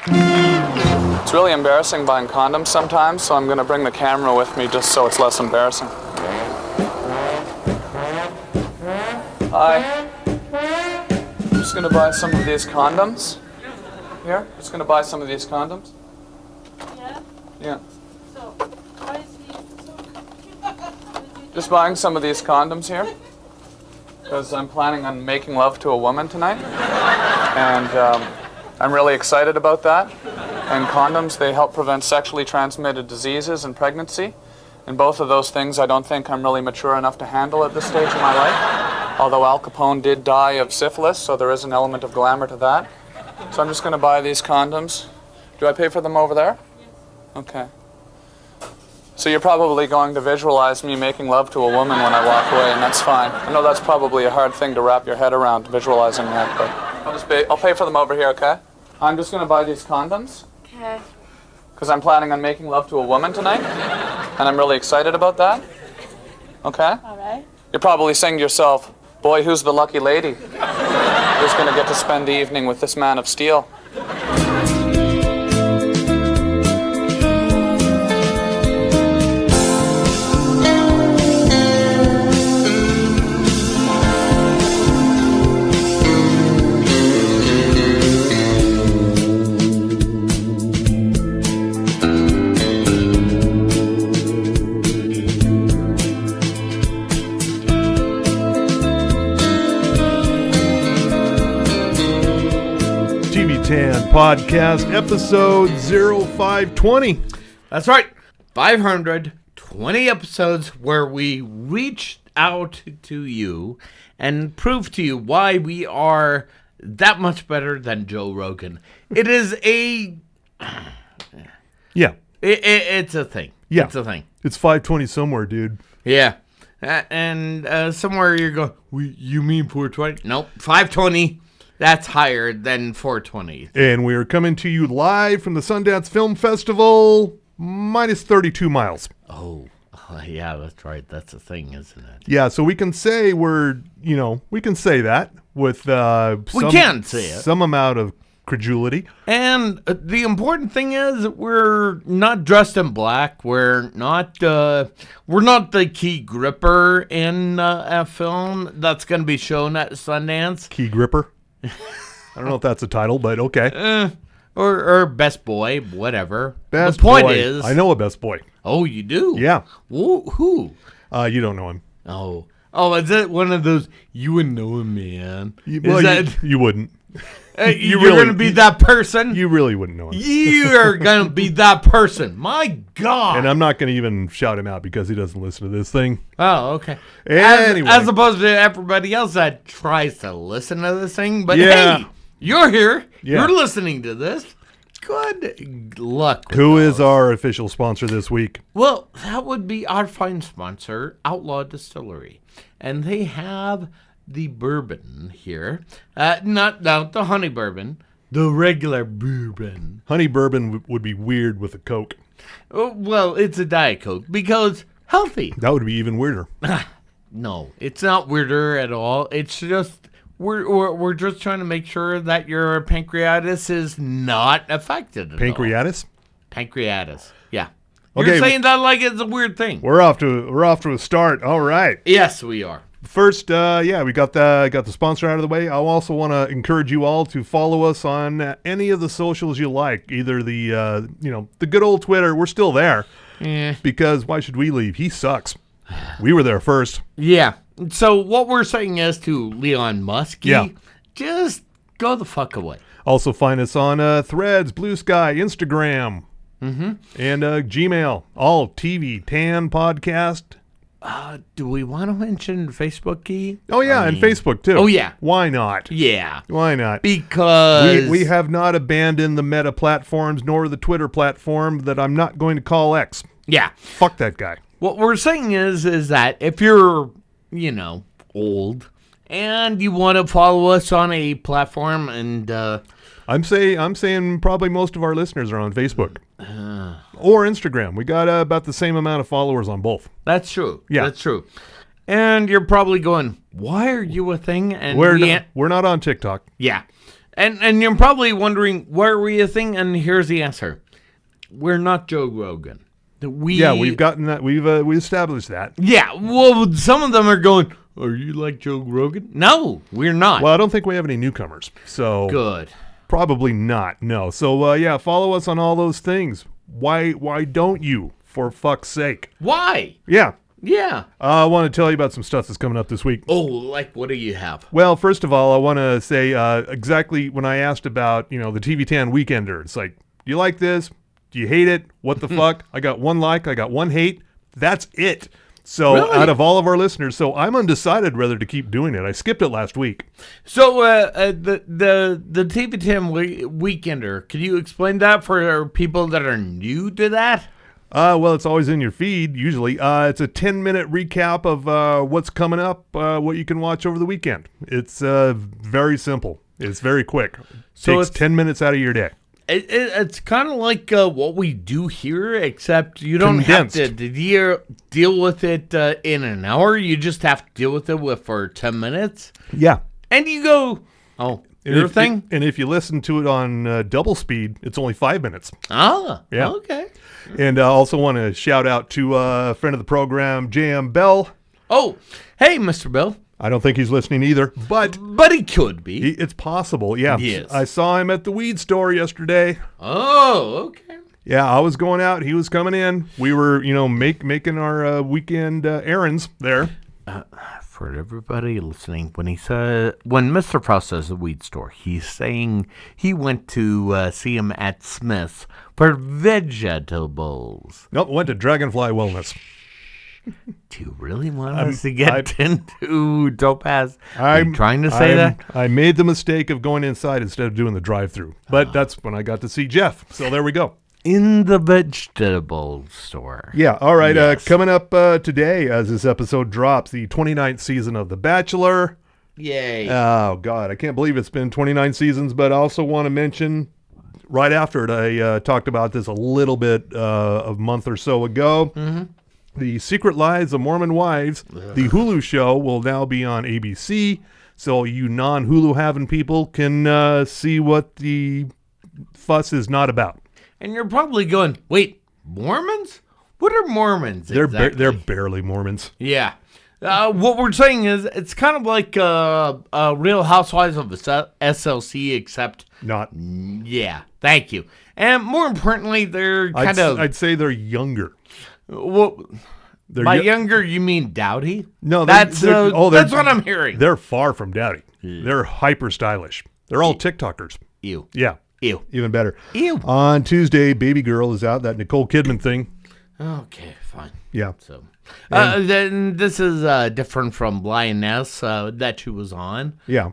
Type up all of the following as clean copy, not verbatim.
It's really embarrassing buying condoms sometimes, so I'm going to bring the camera with me just so it's less embarrassing. Hi. I'm just going to buy some of these condoms. Here, just going to buy some of these condoms. Yeah? Yeah. So, why is he... Just buying some of these condoms here. Because I'm planning on making love to a woman tonight. And I'm really excited about that. And condoms, they help prevent sexually transmitted diseases and pregnancy. And both of those things I don't think I'm really mature enough to handle at this stage of my life. Although Al Capone did die of syphilis, so there is an element of glamour to that. So I'm just going to buy these condoms. Do I pay for them over there? Yes. Okay. So you're probably going to visualize me making love to a woman when I walk away, and that's fine. I know that's probably a hard thing to wrap your head around, visualizing that, but I'll pay for them over here, okay? I'm just going to buy these condoms. Okay. Because I'm planning on making love to a woman tonight, and I'm really excited about that. Okay? All right. You're probably saying to yourself, boy, who's the lucky lady who's going to get to spend the evening with this man of steel? Podcast episode 0520. That's right. 520 episodes where we reached out to you and proved to you why we are that much better than Joe Rogan. It is a... Yeah. It's a thing. Yeah. It's a thing. It's 520 somewhere, dude. Yeah. And somewhere you're going, you mean 420? Nope. 520. That's higher than 420. And we are coming to you live from the Sundance Film Festival, minus 32 miles. Oh, yeah, that's right. That's a thing, isn't it? Yeah, so we can say we can say that with some amount of credulity. And the important thing is we're not dressed in black. We're not the key gripper in a film that's going to be shown at Sundance. Key gripper? I don't know if that's a title, but okay. Or best boy, whatever. Best the point boy. is, I know a best boy. Oh, you do? Yeah. Who? You don't know him. Oh, is that one of those? You wouldn't know him, man. You wouldn't. You were going to be that person? You really wouldn't know him. You are going to be that person. My God. And I'm not going to even shout him out because he doesn't listen to this thing. Oh, okay. Anyway. As opposed to everybody else that tries to listen to this thing. But yeah. Hey, you're here. Yeah. You're listening to this. Good luck. Who is our official sponsor this week? Well, that would be our fine sponsor, Outlaw Distillery. And they have the bourbon here. Not the honey bourbon, the regular bourbon. Honey bourbon would be weird with a Coke. Oh, well, it's a Diet Coke because healthy. That would be even weirder. No, it's not weirder at all. It's just we're just trying to make sure that your pancreatitis is not affected at Pancreatitis? all. Pancreatitis. Yeah. Okay. You're saying that like it's a weird thing. We're off to a start. All right. Yes, we are. First, we got the sponsor out of the way. I also want to encourage you all to follow us on any of the socials you like. Either the good old Twitter. We're still there. Because why should we leave? He sucks. We were there first. Yeah. So what we're saying is to Elon Musk, just go the fuck away. Also find us on Threads, Blue Sky, Instagram, and Gmail. All TV Tan Podcast. Do we want to mention Facebook, Key? Oh, yeah, and Facebook, too. Oh, yeah. Why not? Yeah. Why not? Because... We have not abandoned the Meta platforms nor the Twitter platform that I'm not going to call X. Yeah. Fuck that guy. What we're saying is that if you're, old and you want to follow us on a platform and... I'm saying probably most of our listeners are on Facebook. Or Instagram. We got about the same amount of followers on both. That's true. Yeah. That's true. And you're probably going, why are you a thing? And we're not on TikTok. Yeah. And you're probably wondering, where were you thinking? And here's the answer. We're not Joe Rogan. We've gotten that. We established that. Yeah, well, some of them are going, are you like Joe Rogan? No, we're not. Well, I don't think we have any newcomers. So Good. probably not. No. So follow us on all those things. Why don't you? For fuck's sake. Why? Yeah. Yeah. I want to tell you about some stuff that's coming up this week. Oh, like what do you have? Well, first of all, I want to say exactly when I asked about, the TV10 Weekender, it's like, do you like this? Do you hate it? What the fuck? I got one like, I got one hate. That's it. So Really? out of all of our listeners, so I'm undecided whether to keep doing it. I skipped it last week. So the TV10 Weekender, can you explain that for people that are new to that? Well, it's always in your feed, usually. It's a 10-minute recap of what's coming up, what you can watch over the weekend. It's very simple. It's very quick. So Takes it's 10 minutes out of your day. It's kind of like what we do here, except you don't Condensed. have to deal with it in an hour. You just have to deal with it for 10 minutes. Yeah. And you go, oh, your thing? And if you listen to it on double speed, it's only 5 minutes. Ah, Yeah. okay. And I also want to shout out to a friend of the program, J.M. Bell. Oh, hey, Mr. Bill. I don't think he's listening either, but But he could be. it's possible. Yeah. Yes. I saw him at the weed store yesterday. Oh, okay. Yeah, I was going out. He was coming in. We were, making our weekend errands there. For everybody listening, when Mr. Frost says the weed store, he's saying he went to see him at Smith's for vegetables. Nope, went to Dragonfly Wellness. Do you really want us to get into Topaz? Are I'm you trying to say that? I made the mistake of going inside instead of doing the drive-through. But that's when I got to see Jeff. So there we go. In the vegetable store. Yeah, all right. Yes. Coming up today, as this episode drops, the 29th season of The Bachelor. Yay. Oh, God, I can't believe it's been 29 seasons, but I also want to mention, right after it, I talked about this a little bit a month or so ago. Mm-hmm. The Secret Lives of Mormon Wives, the Hulu show, will now be on ABC, so you non-Hulu having people can see what the fuss is not about. And you're probably going, wait, Mormons? What are Mormons exactly? They're barely Mormons. Yeah. What we're saying is it's kind of like Real Housewives of SLC, except... Not. Yeah, thank you. And more importantly, they're kind of... I'd say they're younger. Well, by younger, you mean dowdy? No, that's what I'm hearing. They're far from dowdy. They're hyper stylish. They're all TikTokers. Ew. Yeah. Ew. Even better. Ew. On Tuesday, Baby Girl is out, that Nicole Kidman thing. Okay, fine. Yeah. So, then this is different from Lioness that she was on. Yeah.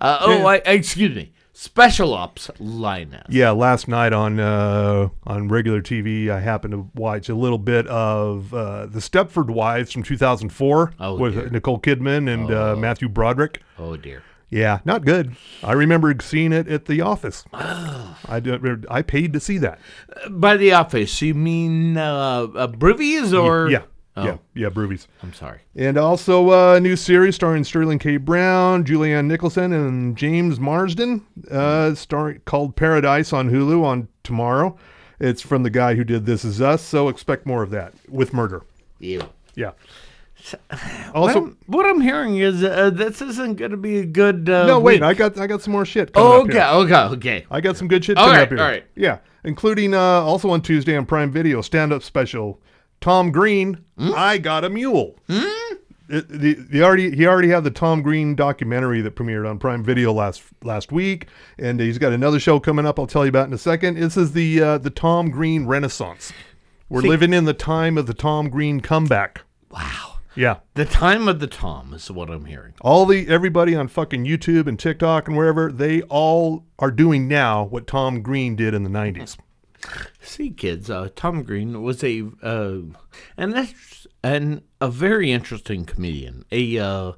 Excuse me. Special Ops Lioness. Yeah, last night on regular TV, I happened to watch a little bit of The Stepford Wives from 2004 with dear. Nicole Kidman and Matthew Broderick. Oh, dear. Yeah, not good. I remember seeing it at the office. I paid to see that. By the office, you mean Broovies or? Yeah. Oh. Yeah, Broovies. I'm sorry. And also a new series starring Sterling K. Brown, Julianne Nicholson, and James Marsden, called Paradise on Hulu on tomorrow. It's from the guy who did This Is Us, so expect more of that with murder. Ew. Yeah. Also, what I'm hearing is this isn't going to be a good. no, wait, week. I got some more shit coming up here. Okay. I got some good shit coming up here. All right. Yeah, including also on Tuesday on Prime Video, stand-up special, Tom Green, I Got a Mule. He already had the Tom Green documentary that premiered on Prime Video last week, and he's got another show coming up I'll tell you about in a second. This is the Tom Green Renaissance. We're living in the time of the Tom Green comeback. Wow. Yeah. The time of the Tom is what I'm hearing. Everybody on fucking YouTube and TikTok and wherever, they all are doing now what Tom Green did in the 90s. See, kids, Tom Green was a very interesting comedian, a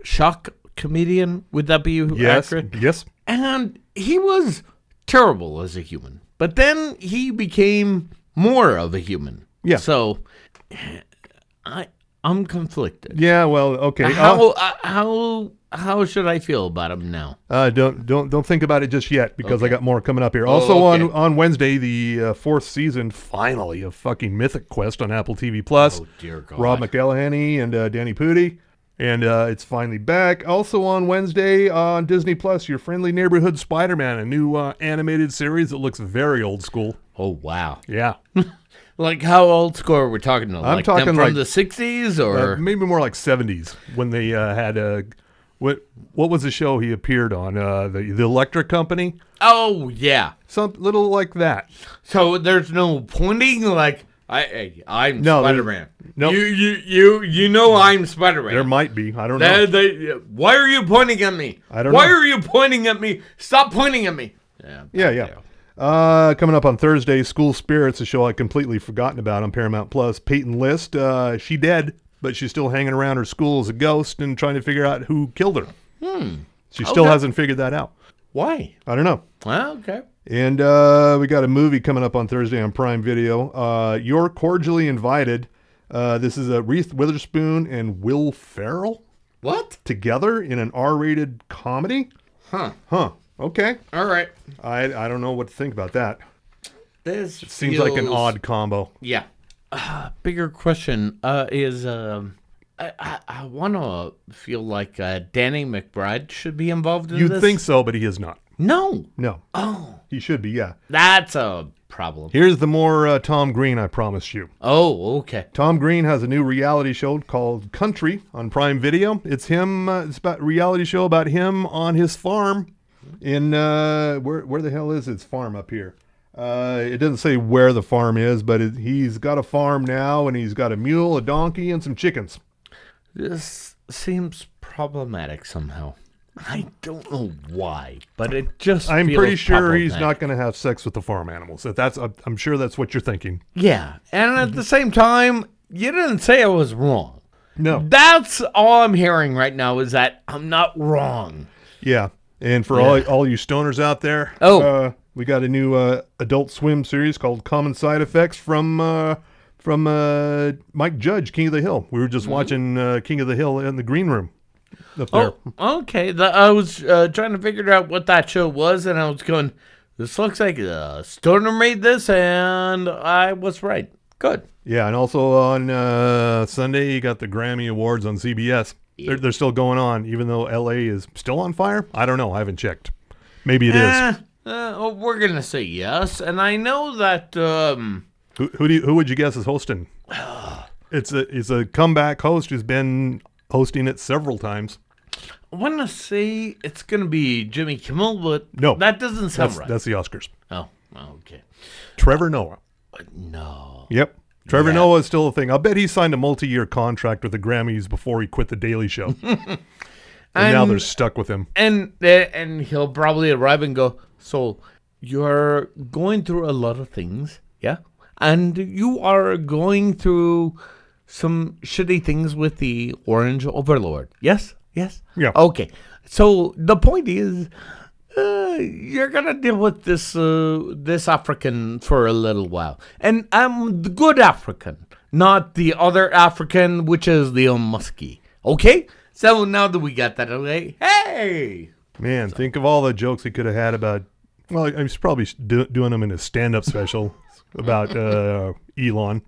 shock comedian. Would that be accurate? Yes. And he was terrible as a human, but then he became more of a human. Yeah. So I'm conflicted. Yeah, well, okay. How should I feel about him now? Don't think about it just yet because I Okay. got more coming up here. Oh, Also okay. on Wednesday, the fourth season finally of fucking Mythic Quest on Apple TV Plus. Oh dear God. Rob McElhenney and Danny Pudi, and it's finally back. Also on Wednesday on Disney Plus, Your Friendly Neighborhood Spider-Man, a new animated series that looks very old school. Oh wow. Yeah, Like how old school are we talking about? I'm Like talking them like- from the 60s or maybe more like 70s when they had what was the show he appeared on? The Electric Company, oh yeah. some little like that. So there's no pointing like I'm No, Spider-Man. no. You know I'm Spider-Man. There might be. I don't know. Why are you pointing at me? I don't Why know. are you pointing at me? Stop pointing at me. Yeah. Coming up on Thursday, School Spirits, a show I'd completely forgotten about on Paramount Plus. Peyton List, she dead, but she's still hanging around her school as a ghost and trying to figure out who killed her. She still Okay. hasn't figured that out. Why? I don't know. Well, okay. And we got a movie coming up on Thursday on Prime Video. You're Cordially Invited. This is Reese Witherspoon and Will Ferrell What? together in an R-rated comedy. Huh. Okay. All right. I don't know what to think about that. This Seems like an feels- odd combo. Yeah. Bigger question is I want to feel like Danny McBride should be involved in You'd this. think so, but he is not. No. No. Oh, He should be, yeah. that's a problem. Here's the more Tom Green I promised you. Oh, okay. Tom Green has a new reality show called Country on Prime Video. It's him. It's about a reality show about him on his farm in where the hell is his farm up here? It doesn't say where the farm is, but he's got a farm now, and he's got a mule, a donkey, and some chickens. This seems problematic somehow. I don't know why, but it just I'm feels pretty sure he's problematic. not going to have sex with the farm animals. I'm sure that's what you're thinking. Yeah, and at the same time, you didn't say I was wrong. No. That's all I'm hearing right now is that I'm not wrong. Yeah. And for Yeah. all you stoners out there, we got a new Adult Swim series called Common Side Effects from Mike Judge, King of the Hill. We were just watching King of the Hill in the green room up there. Oh, okay. I was trying to figure out what that show was, and I was going, this looks like Stoner made this, and I was right. Good. Yeah, and also on Sunday, you got the Grammy Awards on CBS. They're still going on, even though LA is still on fire. I don't know. I haven't checked. Maybe it is. We're going to say yes, and I know that... Who would you guess is hosting? It's a comeback host who's been hosting it several times. I want to say it's going to be Jimmy Kimmel, but No, that doesn't sound right. That's the Oscars. Oh, okay. Trevor Noah. No. Yep. Trevor Yeah. Noah is still a thing. I'll bet he signed a multi-year contract with the Grammys before he quit The Daily Show. and now they're stuck with him. And he'll probably arrive and go, so you're going through a lot of things, yeah? And you are going through some shitty things with the Orange Overlord. Yes? Yes? Yeah. Okay. So the point is, you're gonna deal with this African for a little while, and I'm the good African, not the other African, which is the Muskie. Okay, so now that we got that away, hey, Man, think of all the jokes he could have had about. Well, he's probably doing them in his stand-up special about Elon.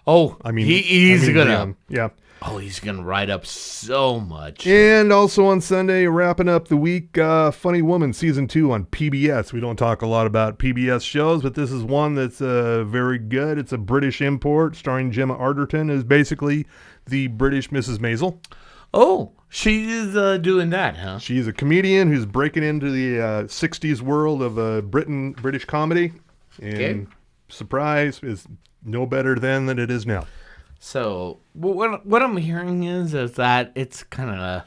oh, I mean, he's gonna, Leon. Yeah. oh, he's gonna write up so much. And also on Sunday, wrapping up the week, Funny Woman Season 2 on PBS. We don't talk a lot about PBS shows, but this is one that's very good. It's a British import starring Gemma Arterton, is basically the British Mrs. Maisel. Oh, she's doing that, huh? She's a comedian who's breaking into the 60s world of British comedy. And Okay. surprise, is no better then than it is now. So what I'm hearing is that it's kind of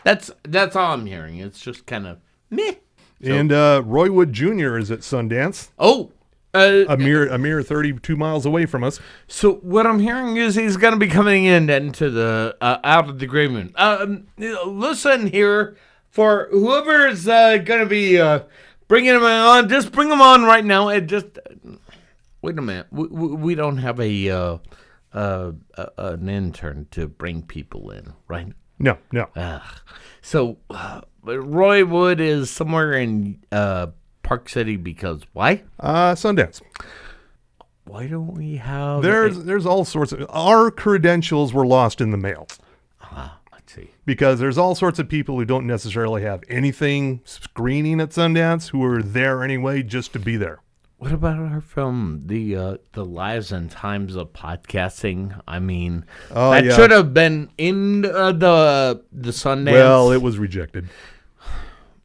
That's all I'm hearing. It's just kind of meh. So, And Roy Wood Jr. is at Sundance, oh, a mere 32 miles away from us. so what I'm hearing is he's gonna be coming into the out of the green room. Listen here, for whoever's gonna be bringing him on, just bring him on right now. And just wait a minute. We don't have a an intern to bring people in, right? No, no. So Roy Wood is somewhere in Park City because why? Sundance. Why don't we have? There's all sorts of our credentials were lost in the mail. Let's see. Because there's all sorts of people who don't necessarily have anything screening at Sundance who are there anyway just to be there. What about our film, the Lives and Times of Podcasting? I mean, that should have been in the Sundance. Well, it was rejected.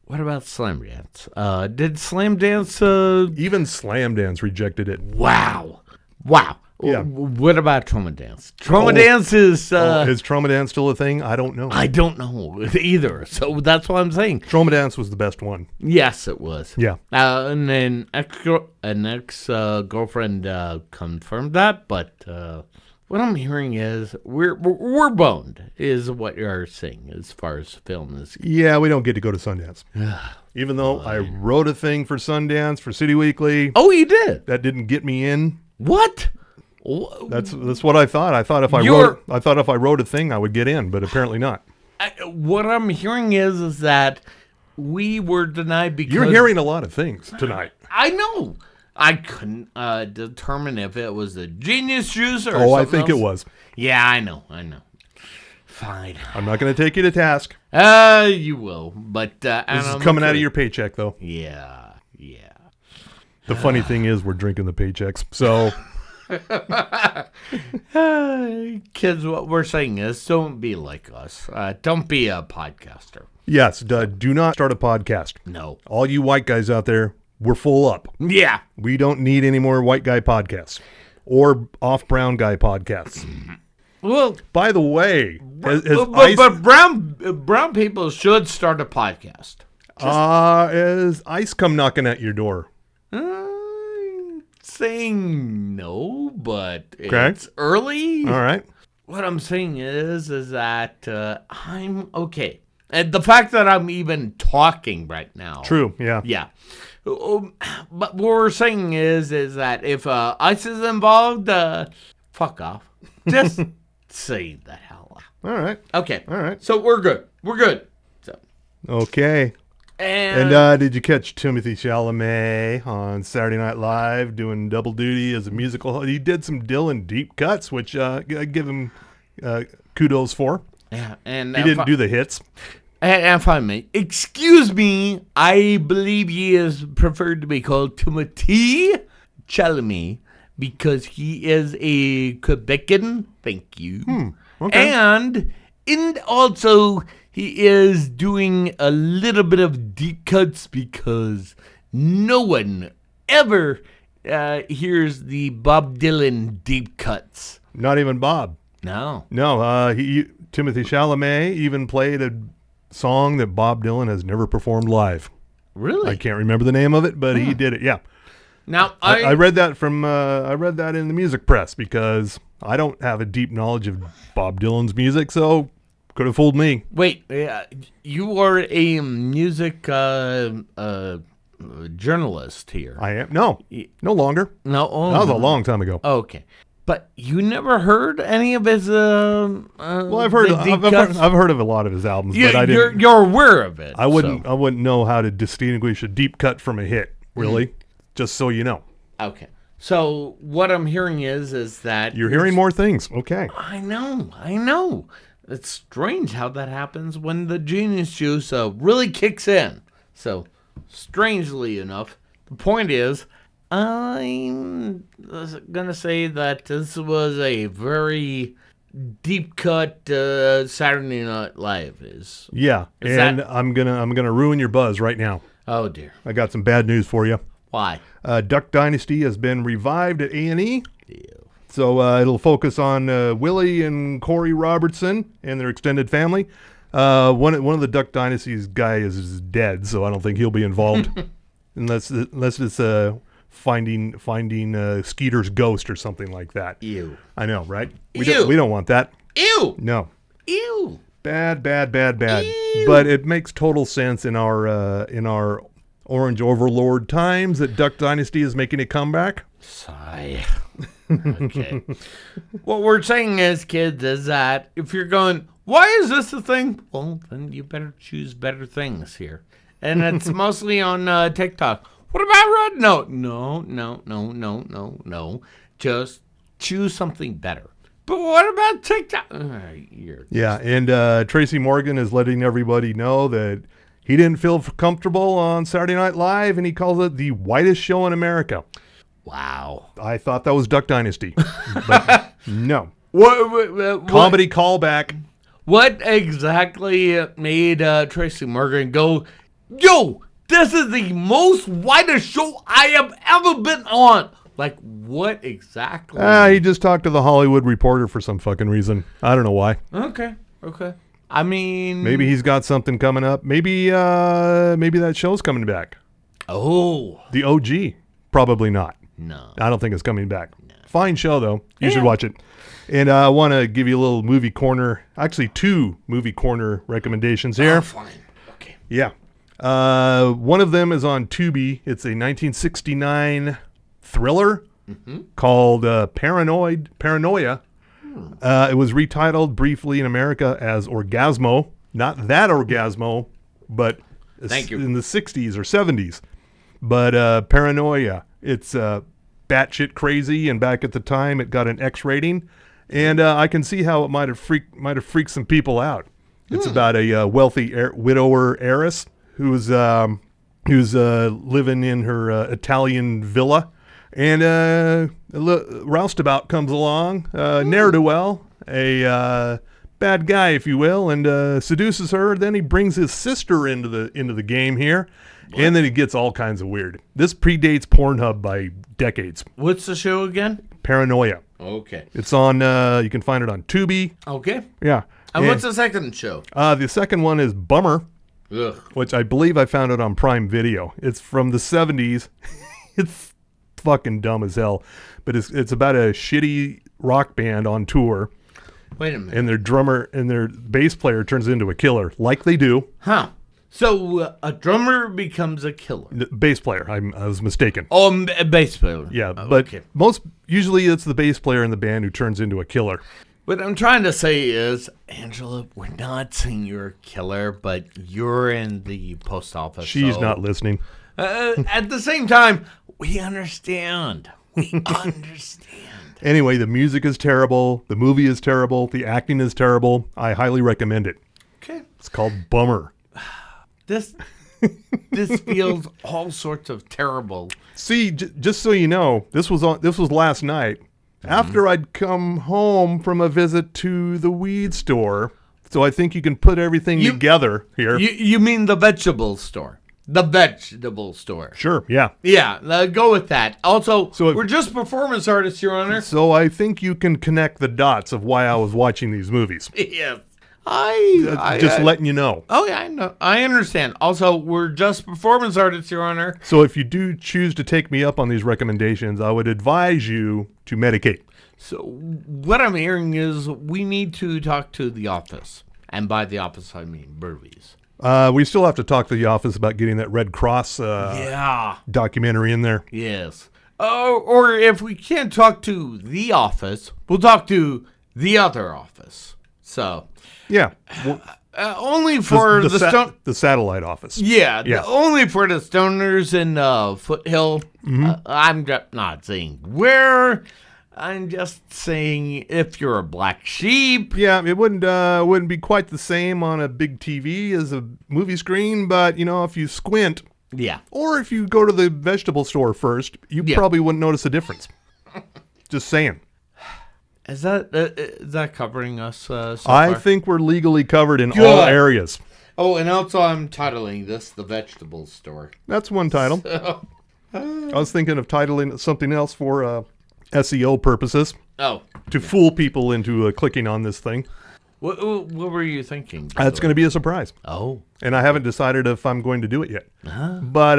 What about Slam Dance? Did Slam Dance? Even Slam Dance rejected it. Wow. Yeah. What about Trauma Dance? Trauma Dance is... is Trauma Dance still a thing? I don't know. I don't know either. So that's what I'm saying. Trauma Dance was the best one. Yes, it was. Yeah. And then an ex-girlfriend confirmed that, but what I'm hearing is we're boned, is what you're saying as far as film is. Yeah, we don't get to go to Sundance. Even though I wrote a thing for Sundance, for City Weekly. Oh, you did? That didn't get me in. What? That's what I thought. I thought if I wrote a thing, I would get in, but apparently not. What I'm hearing is that we were denied because You're hearing a lot of things tonight. I know. I couldn't determine if it was the Genius Juice or Oh, I something think else. it was. Yeah, I know. Fine. I'm not going to take you to task. You will, but This is coming out of your paycheck, though. Yeah. The funny thing is, we're drinking the paychecks, so. Kids, what we're saying is don't be like us. Don't be a podcaster. Yes, do not start a podcast. No. All you white guys out there, we're full up. Yeah. We don't need any more white guy podcasts or off brown guy podcasts. Well, by the way, but brown people should start a podcast. Has ICE come knocking at your door? Saying no, but it's early. All right. What I'm saying is that I'm okay. And the fact that I'm even talking right now. True, yeah. Yeah. But what we're saying is that if ICE is involved, fuck off. Just say the hell out. All right. Okay. All right. So we're good. So. Okay. And did you catch Timothy Chalamet on Saturday Night Live doing double duty as a musical? He did some Dylan deep cuts, which I give him kudos for. Yeah, and he didn't do the hits. And if I may, excuse me, I believe he is preferred to be called Timothy Chalamet because he is a Quebecan. Thank you. Okay. And also, he is doing a little bit of deep cuts because no one ever hears the Bob Dylan deep cuts. Not even Bob. No. Timothy Chalamet even played a song that Bob Dylan has never performed live. Really? I can't remember the name of it, but he did it. Yeah. Now I read that in the music press because I don't have a deep knowledge of Bob Dylan's music, so could have fooled me. Wait, you are a music journalist here. I am. No longer. No, that was a long time ago. Okay, but you never heard any of his? Well, I've heard of a lot of his albums, but I didn't. You're aware of it. I wouldn't know how to distinguish a deep cut from a hit. Really, just so you know. Okay. So what I'm hearing is that you're hearing more things. Okay. I know. It's strange how that happens when the Genius Juice really kicks in. So, strangely enough, the point is, I'm going to say that this was a very deep cut Saturday Night Live. I'm gonna ruin your buzz right now. Oh, dear. I got some bad news for you. Why? Duck Dynasty has been revived at A&E. So it'll focus on Willie and Corey Robertson and their extended family. One of the Duck Dynasty's guy is dead, so I don't think he'll be involved unless it's finding Skeeter's ghost or something like that. Ew. I know, right? We don't want that. Ew. No. Ew. Bad. Ew. But it makes total sense in our Orange Overlord times that Duck Dynasty is making a comeback. Sigh. Okay. What we're saying as kids is that if you're going, why is this a thing? Well, then you better choose better things here. And it's mostly on TikTok. What about Red Note? No. Just choose something better. But what about TikTok? Yeah, and Tracy Morgan is letting everybody know that he didn't feel comfortable on Saturday Night Live, and he calls it the whitest show in America. Wow. I thought that was Duck Dynasty, but no. What Comedy callback. What exactly made Tracy Morgan go, yo, this is the most whitest show I have ever been on? Like, what exactly? He just talked to the Hollywood Reporter for some fucking reason. I don't know why. Okay. I mean, Maybe he's got something coming up. Maybe that show's coming back. Oh. The OG. Probably not. No. I don't think it's coming back. No. Fine show, though. You should watch it. And I want to give you a little movie corner. Actually, 2 movie corner recommendations here. Oh, fine. Okay. Yeah. One of them is on Tubi. It's a 1969 thriller called Paranoia. It was retitled briefly in America as Orgasmo. Not that Orgasmo, but Thank you. in the 60s or 70s. But Paranoia. It's batshit crazy, and back at the time, it got an X rating. And I can see how it might have freaked some people out. It's about a wealthy widower heiress who's living in her Italian villa, and roustabout comes along, ne'er-do-well, a bad guy, if you will, and seduces her. Then he brings his sister into the game here, and then he gets all kinds of weird. This predates Pornhub by decades. What's the show again? Paranoia. Okay. It's on. You can find it on Tubi. Okay. Yeah. And what's the second show? The second one is Bummer, Ugh. which I believe I found it on Prime Video. It's from the 70s. It's fucking dumb as hell, but it's about a shitty rock band on tour, Wait a minute. and their drummer and their bass player turns into a killer, like they do. Huh. So a drummer becomes a killer. The bass player. I was mistaken. Oh, a bass player. Yeah, but okay. usually it's the bass player in the band who turns into a killer. What I'm trying to say is, Angela, we're not saying you're a killer, but you're in the post office. She's so- not listening. At the same time, we understand. We understand. Anyway, the music is terrible. The movie is terrible. The acting is terrible. I highly recommend it. Okay. It's called Bummer. This feels all sorts of terrible. See, just so you know, this was last night after I'd come home from a visit to the weed store. So I think you can put everything together here. You mean the vegetable store? The vegetable store. Sure, yeah. Yeah, go with that. Also, So we're just performance artists, Your Honor. So I think you can connect the dots of why I was watching these movies. Yes. Just letting you know. Oh, yeah, I know. I understand. Also, we're just performance artists, Your Honor. So if you do choose to take me up on these recommendations, I would advise you to medicate. So what I'm hearing is we need to talk to the office. And by the office, I mean Burbies. We still have to talk to the office about getting that Red Cross documentary in there. Yes. Or if we can't talk to the office, we'll talk to the other office. So, Yeah. Well, only for the satellite office. Yeah. Only for the stoners in Foothill. I'm not saying where. I'm just saying if you're a black sheep. Yeah, it wouldn't be quite the same on a big TV as a movie screen, but if you squint, Yeah. or if you go to the vegetable store first, you probably wouldn't notice a difference. Just saying. Is that covering us so I far? think we're legally covered in all areas. Oh, and also I'm titling this The Vegetable Store. That's one title. I was thinking of titling something else for SEO purposes Oh. to fool people into clicking on this thing. What were you thinking? That's going to be a surprise. Oh. And I haven't decided if I'm going to do it yet. Uh-huh. But,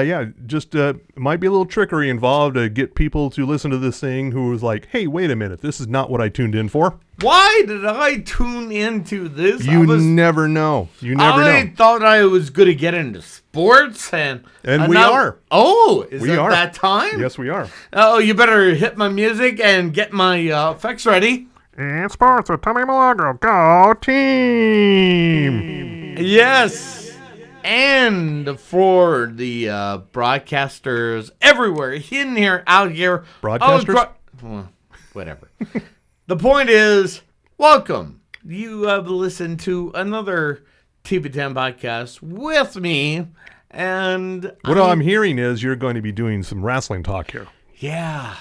yeah, just might be a little trickery involved to get people to listen to this thing who was like, hey, wait a minute, this is not what I tuned in for. Why did I tune into this? You never know. You never I know. thought I was going to get into sports. And we are. Oh, is We it are. that time? Yes, we are. Oh, you better hit my music and get my effects ready. And sports with Tommy Milagro. Go team! Yes. And for the broadcasters everywhere, in here, out here. Broadcasters? Well, whatever. The point is, welcome. You have listened to another TV10 podcast with me. And What I'm hearing is you're going to be doing some wrestling talk here. yeah.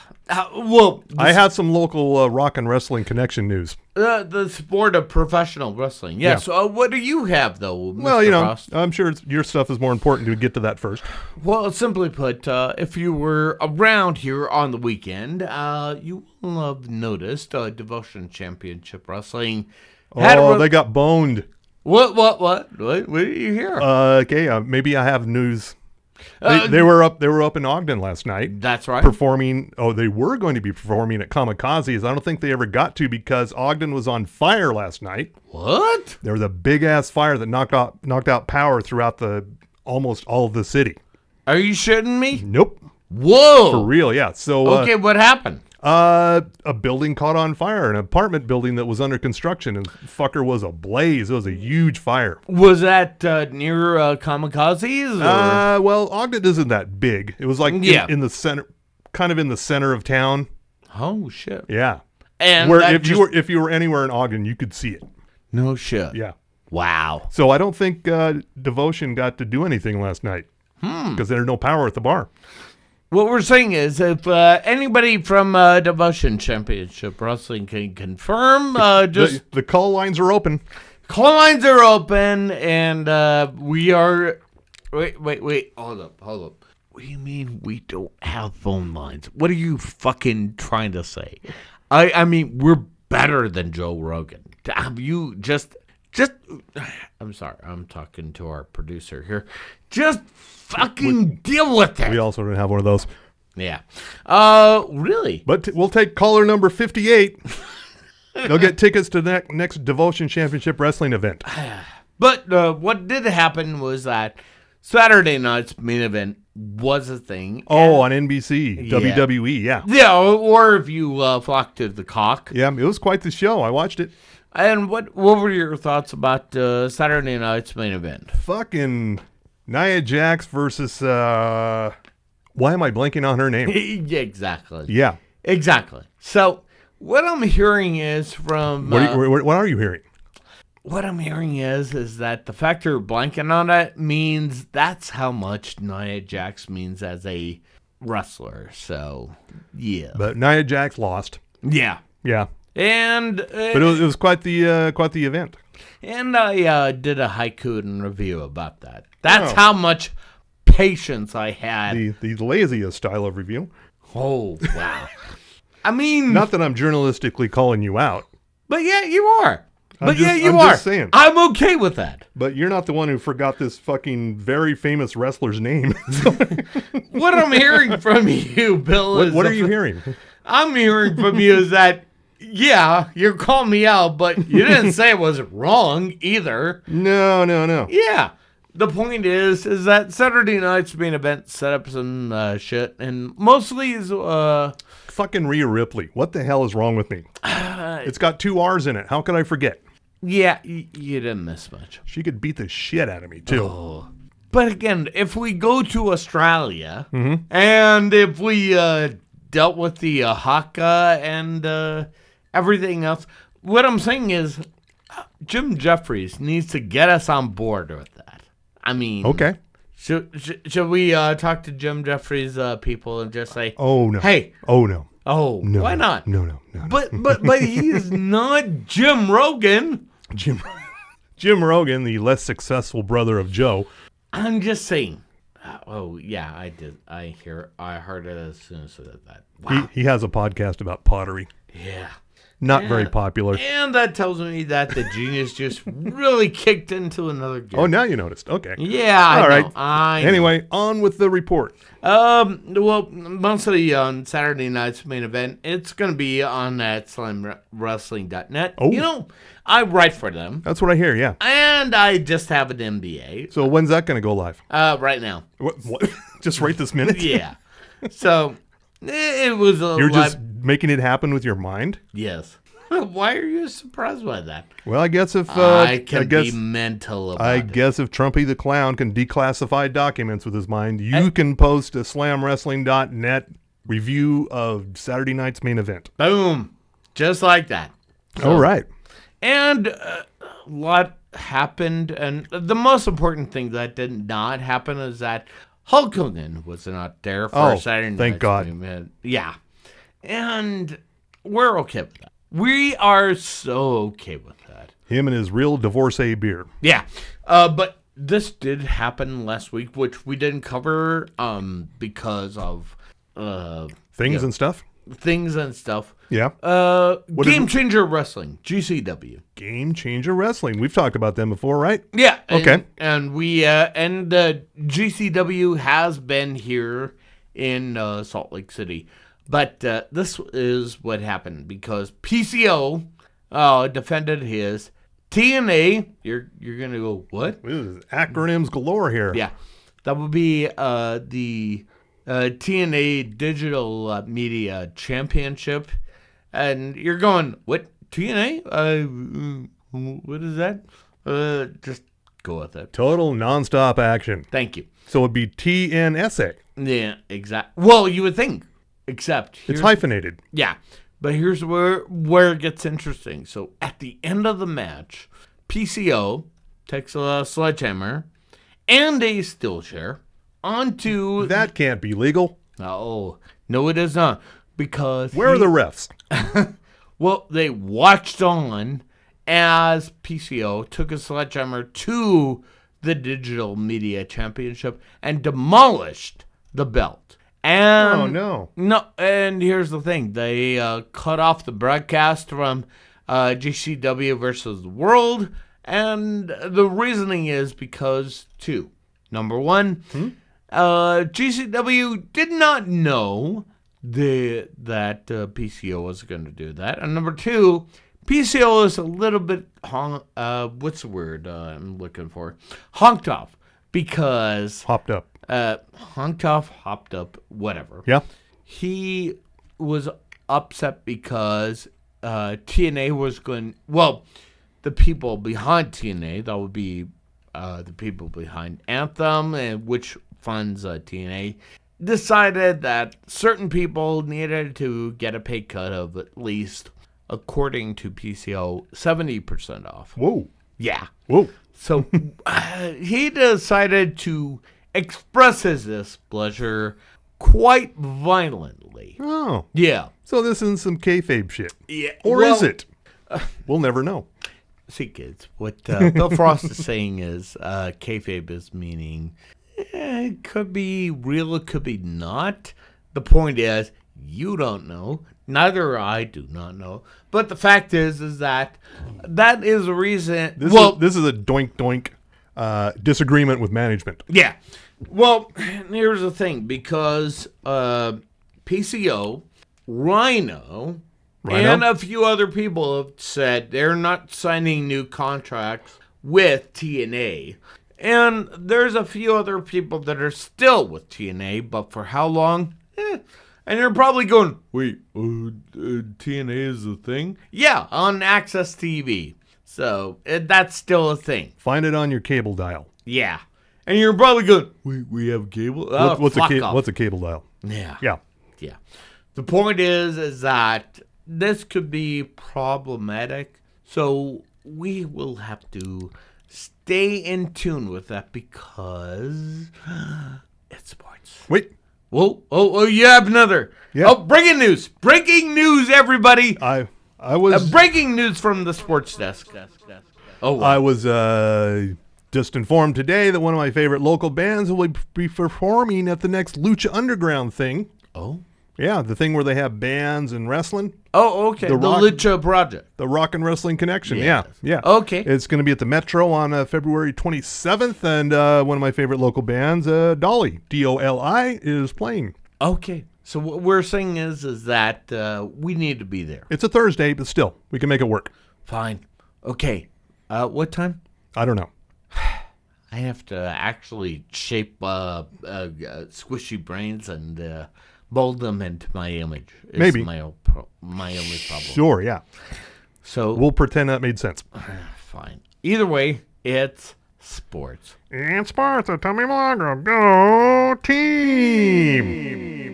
Well, I have some local rock and wrestling connection news. the sport of professional wrestling. Yes. Yeah. What do you have, though, Mr. Well, you know, Frost? I'm sure your stuff is more important to get to that first. Well, simply put, if you were around here on the weekend, you will have noticed Devotion Championship Wrestling had Oh, they got boned. What do you hear? Okay, maybe I have news. They were up in Ogden last night. That's right. Performing. Oh, they were going to be performing at Kamikazes. I don't think they ever got to because Ogden was on fire last night. What? There was a big ass fire that knocked out power throughout almost all of the city. Are you shitting me? Nope, Whoa. for real. Yeah. So Okay, what happened? a building caught on fire, an apartment building that was under construction, and fucker was ablaze. It was a huge fire. Was that near Kamikazes? Or? Well, Ogden isn't that big. It was like Yeah. in the center, kind of in the center of town. Oh, shit. Yeah. And Where that if you were anywhere in Ogden, you could see it. No shit. Yeah. Wow. So I don't think Devotion got to do anything last night because there's no power at the bar. What we're saying is, if anybody from Devotion Championship Wrestling can confirm, just The call lines are open. call lines are open, and we are. Wait, hold up. What do you mean we don't have phone lines? What are you fucking trying to say? I mean, we're better than Joe Rogan. Have you just? I'm sorry, I'm talking to our producer here. Just fucking deal with it. We also don't have one of those. Yeah. Really? But we'll take caller number 58. They'll get tickets to the next Devotion Championship Wrestling event. But what did happen was that Saturday night's main event was a thing. Oh, on NBC, Yeah. WWE, yeah. Yeah, or if you flocked to the cock. Yeah, it was quite the show. I watched it. And what were your thoughts about Saturday night's main event? Fucking Nia Jax versus, why am I blanking on her name? Yeah, exactly. Yeah. Exactly. So what I'm hearing is from... What are you hearing? What I'm hearing is that the fact you're blanking on it means that's how much Nia Jax means as a wrestler. So, yeah. But Nia Jax lost. Yeah. Yeah. And But it was quite the event. and I did a haiku and review about that. That's Oh. how much patience I had. The laziest style of review. Oh, wow. I mean, Not that I'm journalistically calling you out, but yeah, you are. I'm You just are. saying. I'm okay with that. but you're not the one who forgot this fucking very famous wrestler's name. What I'm hearing from you, Bill, is What are you hearing? I'm hearing from you is that, yeah, you're calling me out, but you didn't say it was wrong either. No. Yeah. The point is that Saturday night's main event set up some shit, and mostly is, Fucking Rhea Ripley. What the hell is wrong with me? It's got 2 R's in it. How could I forget? yeah, you didn't miss much. She could beat the shit out of me, too. Oh. But again, if we go to Australia, Mm-hmm. and if we dealt with the haka and everything else, what I'm saying is Jim Jeffries needs to get us on board with that. I mean, Okay. should we talk to Jim Jeffries people and just say, Oh, no. hey, Oh, no. no, why not? No. But he is not Jim Rogan. Jim Rogan, the less successful brother of Joe. I'm just saying. Oh yeah, I did. I heard it as soon as I said that. Wow. He has a podcast about pottery. Yeah. Not very popular. And that tells me that the genius just really kicked into another gear. Oh, now you noticed. Okay. Yeah, All right. I know. Anyway, on with the report. Well, mostly on Saturday night's main event, it's going to be on at slamwrestling.net. Oh. You know, I write for them. That's what I hear, yeah. And I just have an MBA. So when's that going to go live? Right now. What? Just right this minute? Yeah. So, it was a You're live... just making it happen with your mind? Yes. Why are you surprised by that? Well, I guess if... I can be mental about it. guess if Trumpy the Clown can declassify documents with his mind, you can post a slamwrestling.net review of Saturday night's main event. Boom. Just like that. All right. And a lot happened. And the most important thing that did not happen is that Hulk Hogan was not there for Saturday night. Thank God. Event. Yeah. And we're okay with that. We are so okay with that. Him and his real divorcee beer. Yeah. But this did happen last week, which we didn't cover because of Things and stuff? things and stuff. Yeah. Game Changer Wrestling, GCW. Game Changer Wrestling. We've talked about them before, right? Yeah. Okay. And we GCW has been here in Salt Lake City, but this is what happened because PCO defended his TNA. You're gonna go what? This is acronyms galore here. Yeah, that would be the TNA Digital Media Championship, and you're going what TNA? What is that? Just go with it. Total nonstop action. Thank you. So it'd be TNSA. Yeah, exactly. Well, you would think, except It's hyphenated. Yeah, but here's where it gets interesting. So at the end of the match, PCO takes a sledgehammer and a steel chair onto... That can't be legal. Oh, no it is not. Because... Where are the refs? Well, they watched on as PCO took a sledgehammer to the Digital Media Championship and demolished the belt. And Oh, no. No, and here's the thing. They cut off the broadcast from GCW versus the World, and the reasoning is because two. Number one, GCW did not know that PCO was going to do that. And number two, PCO is a little bit, what's the word I'm looking for? Honked off. Because... Hopped up. honked off, hopped up, whatever. Yeah. He was upset because TNA was going... Well, the people behind TNA, that would be the people behind Anthem, and which funds TNA, decided that certain people needed to get a pay cut of at least, according to PCO, 70% off. Whoa. Yeah. Whoa. So he decided to express his displeasure quite violently. Oh. Yeah. So this is some kayfabe shit. Yeah. Or well, is it? We'll never know. See, kids, what Bill Frost is saying is kayfabe is meaning it could be real, it could be not. The point is, you don't know. Neither I do not know. But the fact is that is a reason. This is a doink doink disagreement with management. Yeah. Well, here's the thing. Because PCO, Rhino, and a few other people have said they're not signing new contracts with TNA. And there's a few other people that are still with TNA, but for how long? And you're probably going, wait, TNA is a thing? Yeah, on Access TV. So that's still a thing. Find it on your cable dial. Yeah. And you're probably going, wait, we have cable? What's a cable dial? Yeah. Yeah. Yeah. The point is that this could be problematic. So we will have to stay in tune with that because it's sports. Wait. Whoa! Oh! You have another. Yeah. Oh! Breaking news! Breaking news, everybody! I was breaking news from the sports desk. Oh! Wow. I was just informed today that one of my favorite local bands will be performing at the next Lucha Underground thing. Oh! Yeah, the thing where they have bands and wrestling. Oh, okay. The Rock- Lucha Project. The Rock and Wrestling Connection. Yes. Yeah. Okay. It's going to be at the Metro on February 27th, and one of my favorite local bands, Dolly, D-O-L-I, is playing. Okay. So what we're saying is that we need to be there. It's a Thursday, but still, we can make it work. Fine. Okay. What time? I don't know. I have to actually shape squishy brains and mold them into my image. It's Maybe. my only problem. Sure, yeah. So We'll pretend that made sense. fine. Either way, it's sports. And sports, a Tommy Milagro. Go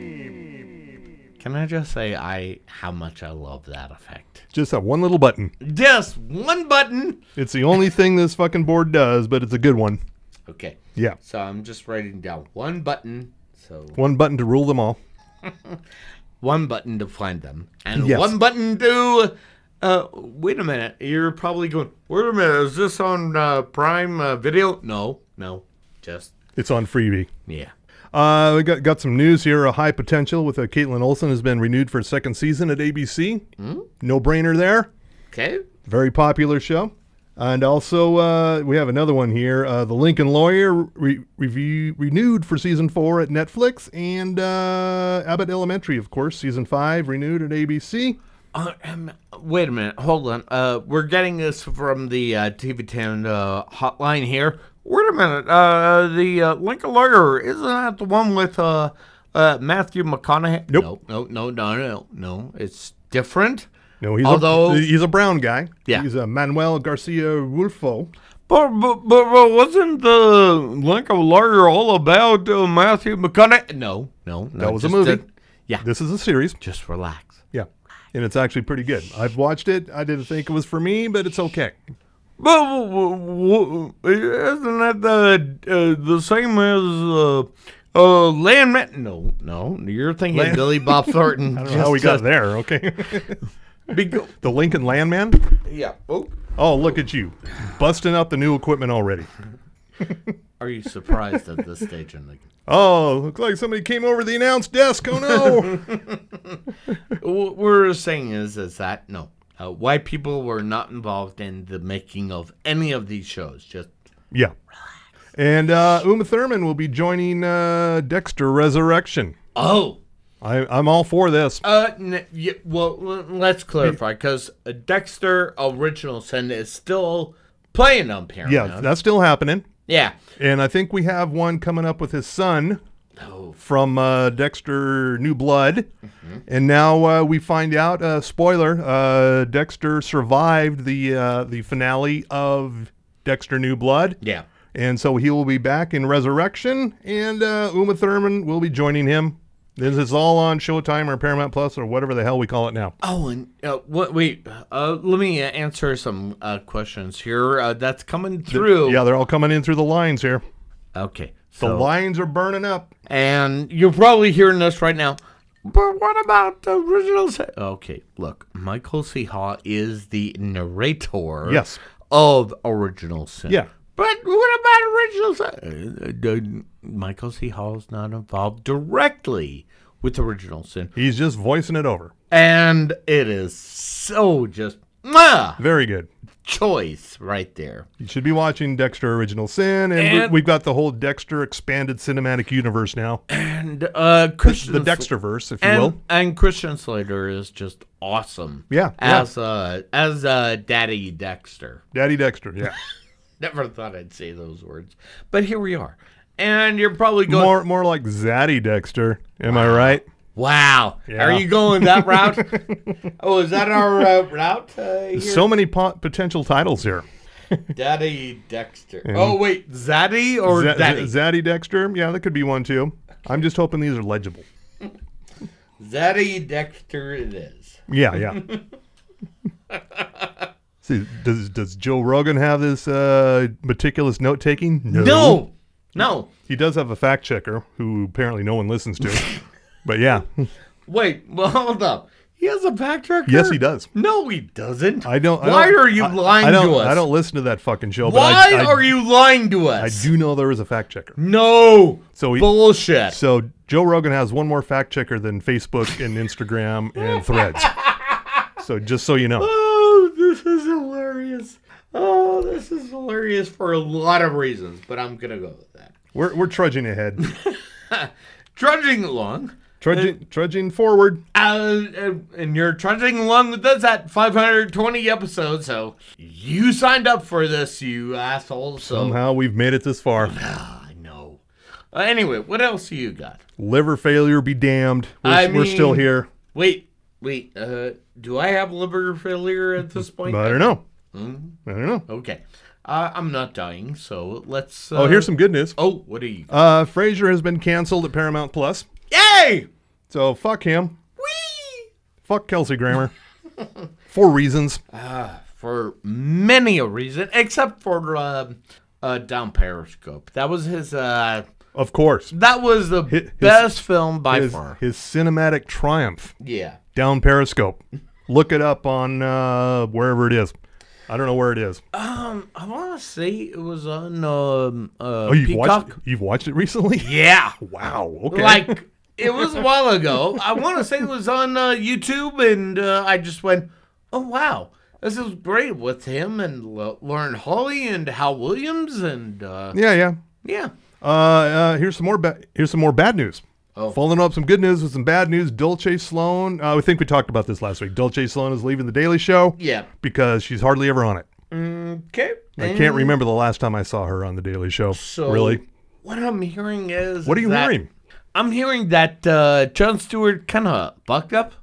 team! Can I just say how much I love that effect? Just that one little button. Just one button. It's the only thing this fucking board does, but it's a good one. Okay. Yeah. So I'm just writing down one button. So One button to rule them all. one button to find them, and Yes. one button to. Wait a minute. You're probably going. Wait a minute. Is this on Prime Video? No. Just It's on freebie. yeah. We got some news here. A High Potential with Caitlin Olsen has been renewed for a second season at ABC. No brainer there. Okay. Very popular show. And also, we have another one here. The Lincoln Lawyer renewed for season 4 at Netflix. And Abbott Elementary, of course, season 5 renewed at ABC. Wait a minute. Hold on. We're getting this from the TV10 hotline here. Wait a minute. The Lincoln Lawyer, isn't that the one with Matthew McConaughey? Nope. No. It's different. No, he's Although- a brown guy. Yeah. He's Manuel Garcia Rulfo. But wasn't the Lincoln Lawyer all about Matthew McConaughey? No. That was a movie. Yeah. This is a series. Just relax. Yeah. And it's actually pretty good. I've watched it. I didn't think it was for me, but it's okay. But isn't that the same as Landman? No. You're thinking Billy Bob Thornton. I don't know how we got there. Okay. The Lincoln Landman? Yeah. Oh, look at you. Busting out the new equipment already. Are you surprised at this stage in the game? Oh, looks like somebody came over the announce desk. Oh, no. What we're saying is that, no. White people were not involved in the making of any of these shows. Just Yeah. And Uma Thurman will be joining Dexter Resurrection. oh, I'm all for this. well, let's clarify because Dexter Original Sin is still playing on Paramount. Yeah, that's still happening. Yeah. And I think we have one coming up with his son Oh, from Dexter New Blood. And now we find out, spoiler, Dexter survived the finale of Dexter New Blood. yeah. And so he will be back in Resurrection, and Uma Thurman will be joining him. This is all on Showtime or Paramount Plus or whatever the hell we call it now. Oh, and wait. Let me answer some questions here. That's coming through. Yeah, they're all coming in through the lines here. Okay. The So, lines are burning up. and you're probably hearing this right now. But what about the original? Okay, look, Michael C. Hall is the narrator. Yes. Of Original Sin. Yeah. But what about Original Sin? Michael C. Hall is not involved directly with Original Sin. He's just voicing it over. And it is so just Very good. choice right there. You should be watching Dexter Original Sin, and we've got the whole Dexter expanded cinematic universe now. And Christian The Dexterverse, if you will. And Christian Slater is just awesome. Yeah, As Daddy Dexter. Daddy Dexter, yeah. Never thought I'd say those words, but here we are. And you're probably going, More like Zaddy Dexter. Am I right? wow. Yeah. Are you going that route? Oh, is that our route here? So many potential titles here. Daddy Dexter. Oh, wait. Zaddy or Daddy? Zaddy Dexter? Yeah, that could be one too. I'm just hoping these are legible. Zaddy Dexter it is. Yeah. See, does Joe Rogan have this meticulous note taking? No. He does have a fact checker who apparently no one listens to. But yeah, Wait, well, hold up. He has a fact checker? Yes, he does. No, he doesn't. I don't. Why are you lying to us? I don't listen to that fucking show. Why but are you lying to I us? do know there is a fact checker. No. So Bullshit. So Joe Rogan has one more fact checker than Facebook and Instagram and Threads. So just so you know. Oh, this is hilarious. Oh, this is hilarious for a lot of reasons, but I'm going to go with that. We're trudging ahead. Trudging along. Trudging forward. And you're trudging along with us at 520 episodes, so you signed up for this, you asshole. So Somehow we've made it this far. I know. Anyway, what else you got? Liver failure be damned. We're still here. Wait. Do I have liver failure at this point? I don't know. Hmm? I don't know. Okay. I'm not dying, so let's... Here's some good news. Oh, what are you... Frasier has been canceled at Paramount Plus. Yay! So fuck him. Whee! Fuck Kelsey Grammer. For reasons. For many a reason, except for Down Periscope. That was his... Of course. that was the best film by far. His cinematic triumph. Yeah. Down Periscope. Look it up on wherever it is. I don't know where it is. I want to say it was on You've Peacock. watched it recently? Yeah. Wow. Okay. Like, it was a while ago. I want to say it was on YouTube, and I just went, oh, wow. This is great with him and Lauren Holly and Hal Williams, and yeah. yeah. Here's some more bad news. Oh. Following up some good news with some bad news. Dulce Sloan. I think we talked about this last week. Dulce Sloan is leaving the Daily Show. Yeah. Because she's hardly ever on it. Okay. I can't remember the last time I saw her on the Daily Show. So really? What I'm hearing is... What are you hearing? I'm hearing that Jon Stewart kind of bucked up.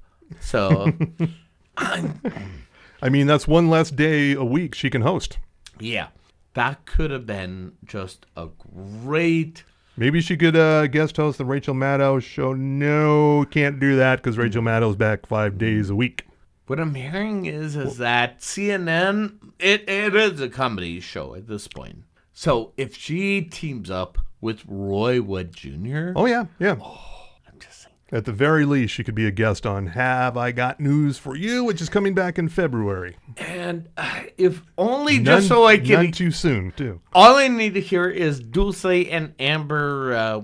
So... I mean, that's one less day a week she can host. Yeah. That could have been just a great... Maybe she could guest host the Rachel Maddow show. No, can't do that because Rachel Maddow's back 5 days a week. What I'm hearing is that CNN, it is a comedy show at this point. So if she teams up with Roy Wood Jr. Oh, yeah. I'm just saying. At the very least, she could be a guest on Have I Got News for You, which is coming back in February. And if only just so I can... None too soon, too. All I need to hear is Dulce and Amber...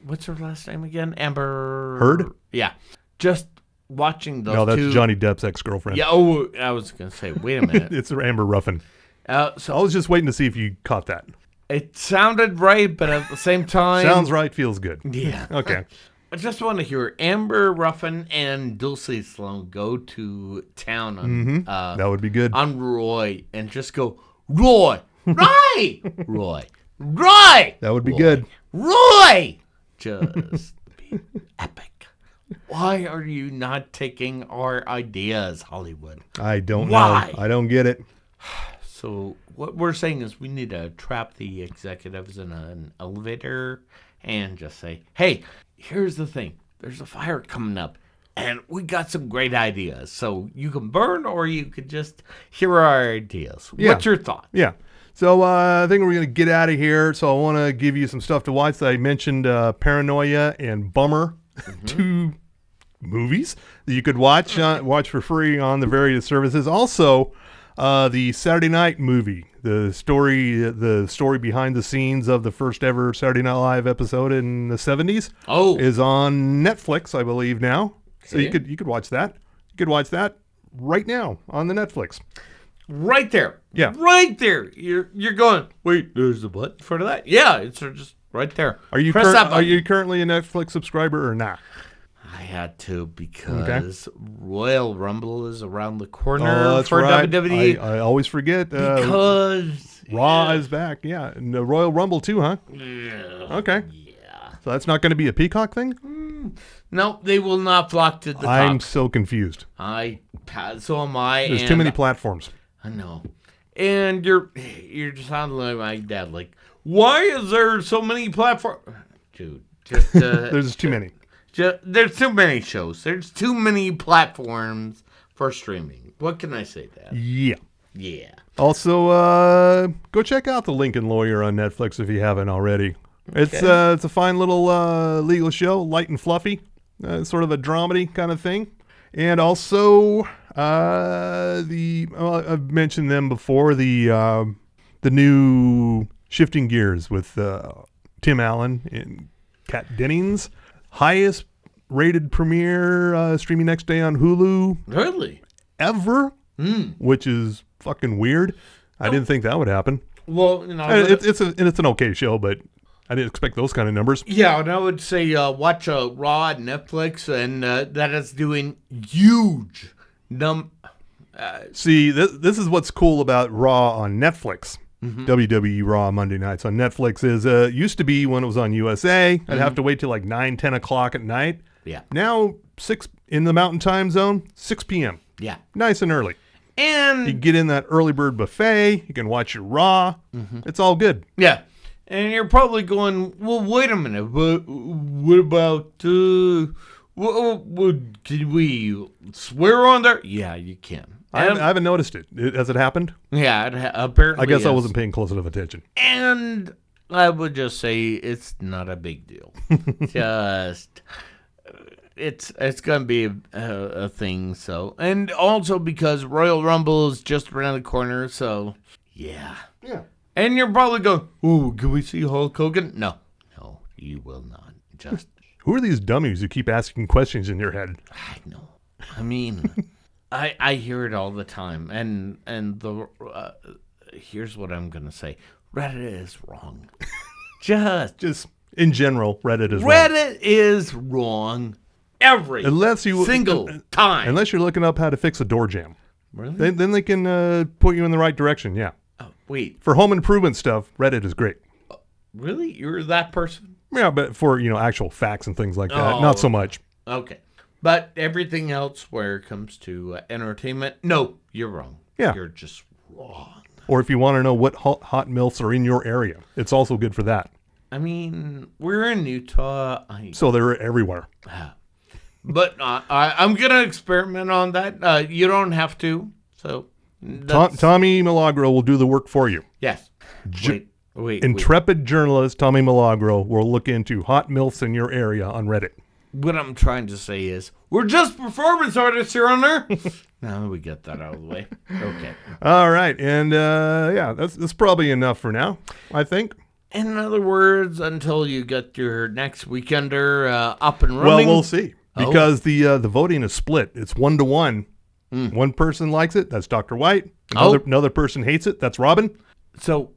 what's her last name again? Amber... Heard? Yeah. Just watching those two... No, that's Johnny Depp's ex-girlfriend. Yeah, oh, I was going to say, wait a minute. It's Amber Ruffin. So I was just waiting to see if you caught that. it sounded right, but at the same time... Sounds right, feels good. Yeah. Okay. I just want to hear Amber Ruffin and Dulce Sloan go to town on That would be good. on Roy and just go, Roy, Roy. That would be good. Roy! Just be epic. Why are you not taking our ideas, Hollywood? I don't Why? know. I don't get it. So what we're saying is we need to trap the executives in an elevator and just say, hey, here's the thing. There's a fire coming up, and we got some great ideas. So you can burn, or you could just hear our ideas. Yeah. What's your thought? Yeah. So I think we're going to get out of here. So I want to give you some stuff to watch. I mentioned Paranoia and Bummer, two movies that you could watch for free on the various services. Also, the Saturday Night movie, the story behind the scenes of the first ever Saturday Night Live episode in the 70s, is on Netflix, I believe now. So you could watch that. You could watch that right now on the Netflix. Right there. Yeah. Right there. You're going, wait, there's the button for that? Yeah, it's just right there. Are you Press that button. Are you currently a Netflix subscriber or not? I had to because Royal Rumble is around the corner Oh, that's for right. WWE. I always forget. Because Raw is back. Yeah. And the Royal Rumble too, huh? Yeah. Okay. Yeah. So that's not going to be a Peacock thing? No, they will not flock to the I'm top. so confused. So am I. There's too many platforms. I know. And you're just sounding like my dad. Like, why is there so many platforms? Dude, just There's just too many. There's too many shows. There's too many platforms for streaming. What can I say, Dad? Yeah. Yeah. Also, go check out The Lincoln Lawyer on Netflix if you haven't already. It's a fine little legal show, light and fluffy, sort of a dramedy kind of thing. And also, I've mentioned them before, the new Shifting Gears with Tim Allen and Kat Dennings. Highest rated premiere streaming next day on Hulu Really? ever, which is fucking weird. I didn't think that would happen. Well, It's an okay show, but I didn't expect those kind of numbers. yeah, and I would say watch Raw on Netflix, and that is doing huge See, this is what's cool about Raw on Netflix. WWE Raw Monday nights on Netflix is used to be when it was on USA. I'd have to wait till like 9, 10 o'clock at night. Yeah. Now 6 in the Mountain Time Zone, 6 p.m. Yeah. Nice and early. And You get in that early bird buffet. You can watch your Raw. It's all good. yeah. And you're probably going, well, wait a minute. What about, can we swear on there? Yeah, you can. I haven't noticed it. Has it happened? Yeah, apparently I guess I yes. wasn't paying close enough attention. And I would just say it's not a big deal. Just it's gonna be a thing. So, and also because Royal Rumble is just around the corner. So yeah. And you're probably going, oh, can we see Hulk Hogan? No, you will not. Just Who are these dummies who keep asking questions in your head? I know. I mean, I hear it all the time, and the here's what I'm gonna say: Reddit is wrong. Just in general, Reddit is wrong. Reddit is wrong every single time. Unless you're looking up how to fix a door jam. Really? Then they can point you in the right direction, yeah. Oh, wait, For home improvement stuff, Reddit is great. really? You're that person? Yeah, but for, actual facts and things like that, Oh. not so much. Okay. But everything else where it comes to entertainment, no, you're wrong. Yeah. You're just wrong. Or if you want to know what hot MILFs are in your area, it's also good for that. I mean, we're in Utah. So they're everywhere. But I'm going to experiment on that. You don't have to. So, Tommy Milagro will do the work for you. yes. Wait. Intrepid journalist Tommy Milagro will look into hot MILFs in your area on Reddit. What I'm trying to say is, we're just performance artists here on there. Now we get that out of the way. Okay. All right. And that's probably enough for now, I think. In other words, until you get your next weekender up and running. Well, we'll see. Because the voting is split. It's 1-to-1. One person likes it. That's Dr. White. Another person hates it. That's Robin. So,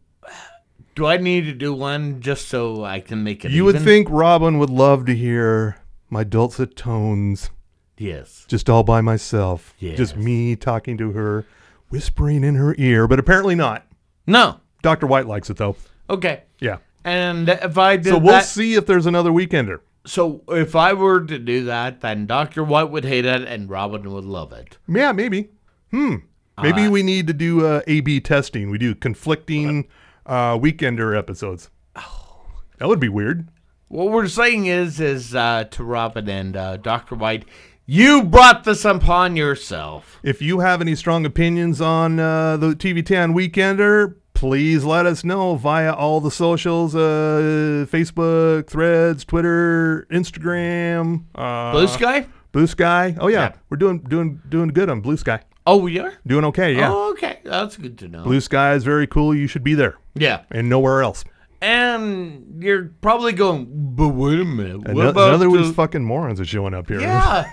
do I need to do one just so I can make it You even? would think Robin would love to hear my dulcet tones. Yes. Just all by myself. Yes. Just me talking to her, whispering in her ear, but apparently not. No. Dr. White likes it, though. Okay. Yeah. And if I did So we'll that, see if there's another weekender. so if I were to do that, then Dr. White would hate it and Robin would love it. Yeah, maybe. Maybe we need to do A/B testing. We do conflicting weekender episodes. That would be weird. What we're saying is to Robin and Dr. White, you brought this upon yourself. If you have any strong opinions on the TV10 Weekender, please let us know via all the socials, Facebook, Threads, Twitter, Instagram. Blue Sky? Blue Sky. Oh, yeah. Yeah. We're doing good on Blue Sky. Oh, we are? Doing okay, yeah. Oh, okay. That's good to know. Blue Sky is very cool. You should be there Yeah. and nowhere else. And you're probably going, but wait a minute. And What about another the... these fucking morons are showing up here. Yeah.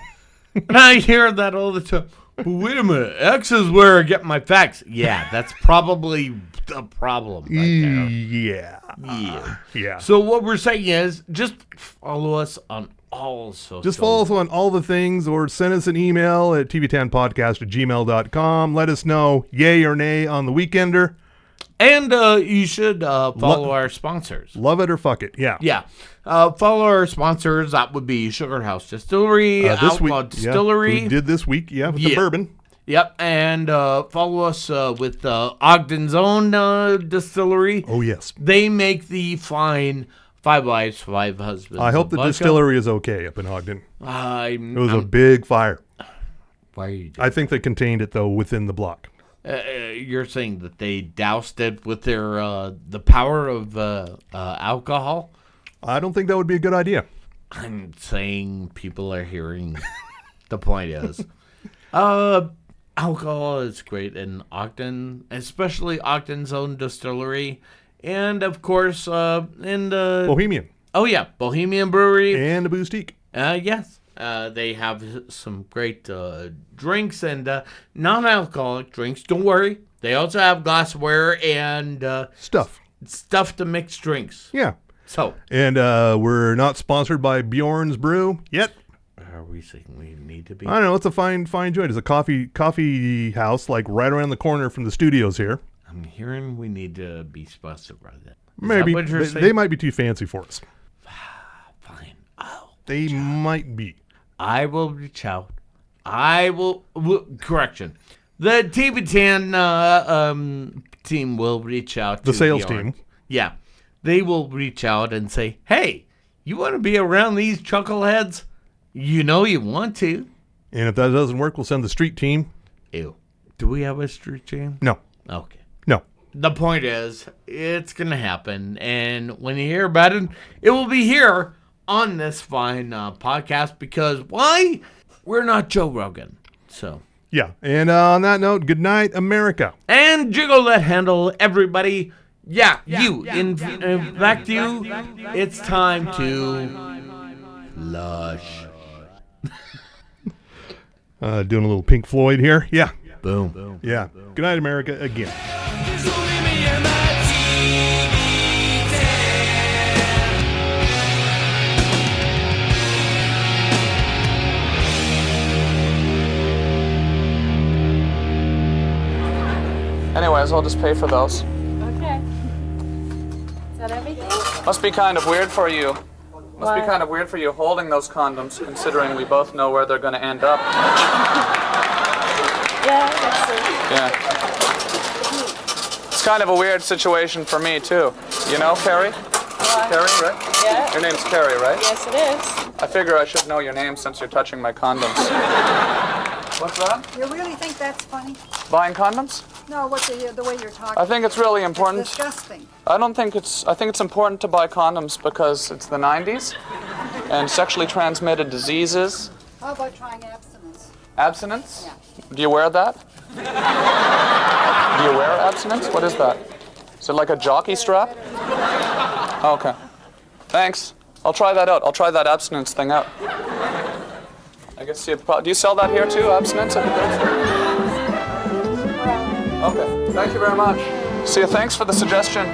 And I hear that all the time. But wait a minute. X is where I get my facts. Yeah, that's probably the problem right there. Yeah. Yeah. Yeah. So what we're saying is just follow us on all social. Just follow us on all the things or send us an email at tv10podcast@gmail.com. Let us know yay or nay on the Weekender. And you should follow our sponsors. Love it or fuck it. Yeah. Yeah. Follow our sponsors. That would be Sugar House Distillery, This Outlaw week, Distillery. Yeah, we did this week, with the bourbon. Yep. And follow us with Ogden's Own Distillery. Oh, yes. They make the fine 5 Wives, 5 Husbands. I hope the vodka. distillery is okay up in Ogden. It was a I'm- big fire. Why are you doing I think they contained it, though, within the block. You're saying that they doused it with their the power of alcohol? I don't think that would be a good idea. I'm saying people are hearing The point is, alcohol is great in Ogden, especially Ogden's own distillery, and of course, in the Bohemian. Oh yeah, Bohemian Brewery. And a Boustique. Yes. They have some great drinks and non-alcoholic drinks. Don't worry. They also have glassware and stuff to mix drinks. Yeah. So. And we're not sponsored by Bjorn's Brew yet. Are we saying we need to be? I don't know. It's a fine joint. It's a coffee house like right around the corner from the studios here. I'm hearing we need to be sponsored by that. Maybe. They might be too fancy for us. Fine. They might be. I will reach out. Correction. The TV10 team will reach out. The sales team. Yeah. They will reach out and say, hey, you want to be around these chuckleheads? You know you want to. And if that doesn't work, we'll send the street team. Ew. Do we have a street team? No. Okay. No. The point is, it's going to happen. And when you hear about it, it will be here on this fine podcast, because why? We're not Joe Rogan. So. Yeah. And on that note, good night, America. And jiggle that handle, everybody. Yeah, you. In fact, you. It's time to flush. Doing a little Pink Floyd here. Yeah. Boom. Yeah. Good night, America, again. Anyways, I'll just pay for those. Okay. Is that everything? Must be kind of weird for you. Must be What? kind of weird for you holding those condoms, considering we both know where they're going to end up. Yeah, let's see. Yeah. It's kind of a weird situation for me, too. You know, Carrie? Carrie, right? Yeah. Your name's Carrie, right? Yes, it is. I figure I should know your name since you're touching my condoms. What's that? You really think that's funny? Buying condoms? No, what the way you're talking. I think it's really It's important. disgusting. I think it's important to buy condoms because it's the 90s and sexually transmitted diseases. How about trying abstinence? Abstinence? Yeah. Do you wear that? Do you wear abstinence? What is that? Is it like a jockey strap? Okay. Thanks. I'll try that out. I'll try that abstinence thing out. I guess do you sell that here too, abstinence? Okay. Thank you very much. See you. Thanks for the suggestion.